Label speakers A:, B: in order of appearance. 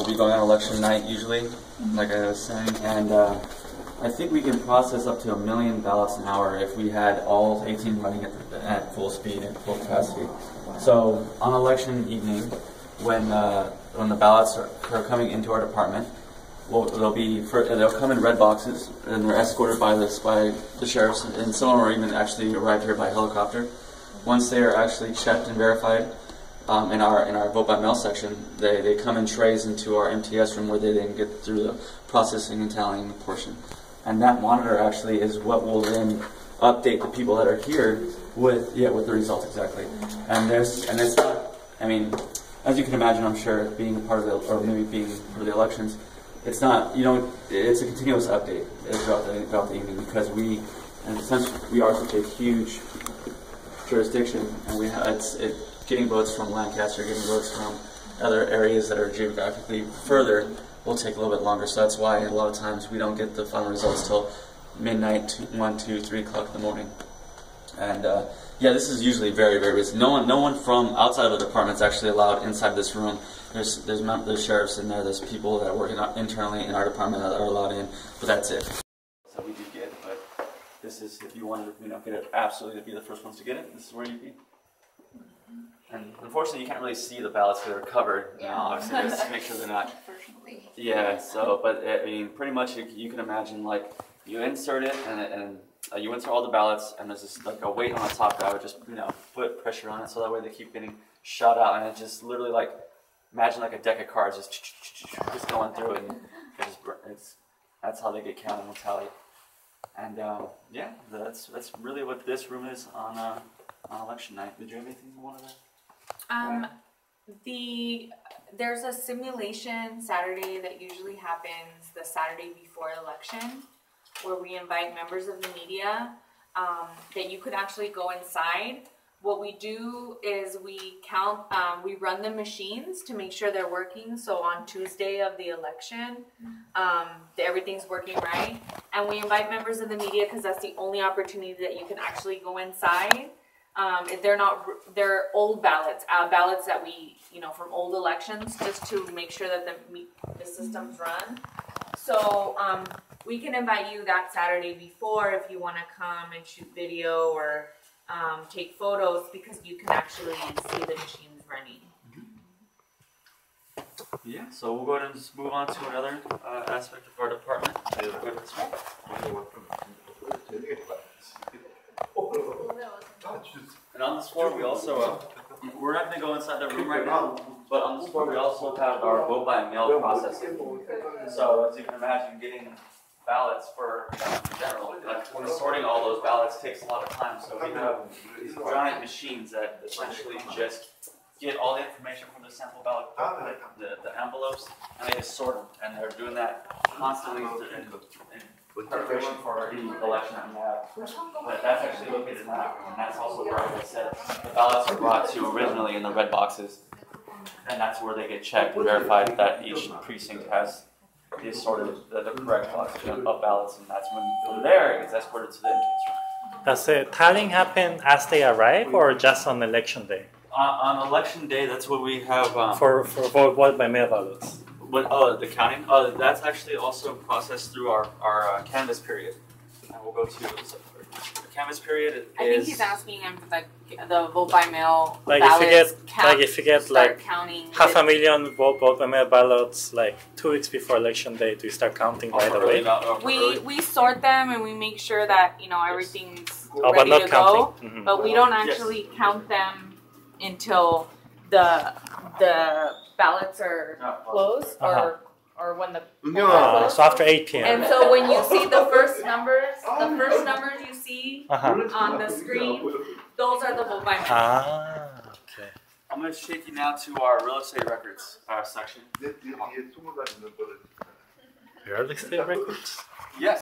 A: will be going on election night usually, like I was saying, and I think we can process up to 1 million ballots an hour if we had all 18 running at full speed and full capacity. So on election evening, when the ballots are coming into our department, they'll come in red boxes and they're escorted by the sheriffs, and some of them are even actually arrived here by helicopter. Once they are actually checked and verified in our vote by mail section, they come in trays into our MTS room where they then get through the processing and tallying portion. And that monitor actually is what will then update the people that are here with the results exactly. And it's not, I mean, as you can imagine, I'm sure, being a part of or maybe being part of the elections, it's not, it's a continuous update throughout the evening, because since we are such a huge jurisdiction, and getting votes from Lancaster, getting votes from other areas that are geographically further will take a little bit longer. So that's why a lot of times we don't get the final results till midnight, 1, 2, 3 o'clock in the morning. And yeah, this is usually very, very busy. No one from outside of the department is actually allowed inside this room. There's sheriffs in there. There's people that work internally in our department that are allowed in, but that's it. So we do get, but this is, if you wanted to get it absolutely to be the first ones to get it, this is where you'd be. And unfortunately, you can't really see the ballots because they're covered. Obviously, just to make sure they're not. Unfortunately. Yeah. So, but I mean, pretty much you can imagine, like, you insert it and you insert all the ballots, and there's this like a weight on the top that I would just put pressure on it, so that way they keep getting shot out, and it just literally, like, imagine like a deck of cards just going through it, and that's how they get counted and tallied. And yeah, that's really what this room is on election night. Did you have anything you wanted to?
B: There's a simulation Saturday that usually happens the Saturday before election, where we invite members of the media that you could actually go inside. What we do is we run the machines to make sure they're working. So on Tuesday of the election, everything's working right. And we invite members of the media because that's the only opportunity that you can actually go inside. They're old ballots, ballots that we, from old elections, just to make sure that the systems run. So we can invite you that Saturday before if you want to come and shoot video or take photos, because you can actually see the machines running.
A: Yeah, so we'll go ahead and just move on to another aspect of our department. And on this floor, we also, we're not going to go inside the room right now, but on this floor we also have our vote by mail processing. So as you can imagine, getting ballots for in general, like sorting all those ballots takes a lot of time. So we have these giant machines that essentially just get all the information from the sample ballot, the envelopes, and they just sort them. And they're doing that constantly in preparation for any election that we have. But that's actually located in that room, and that's also where, like I said, the ballots are brought to originally in the red boxes, and that's where they get checked and verified that each precinct has the correct box of ballots, and that's when from there it gets escorted to the MTS room.
C: Does the tallying happen as they arrive, or just on election day?
A: On election day, that's what we have
C: for vote by mail ballots.
A: The counting, that's actually also processed through our canvass period, and we'll go to the canvass period.
B: I think he's asking him the vote by mail
C: like
B: ballots.
C: If you get like 500,000 vote by mail ballots like 2 weeks before election day, do you start counting right away?
B: We sort them and we make sure that everything's ready to go, but we don't actually count them until the ballots are closed or when the
C: so after 8 p.m.
B: And so when you see the first numbers you see on the screen, those are the vote by mail.
C: Okay.
A: I'm going to take you now to our real estate records section.
C: Real estate records?
A: Yes.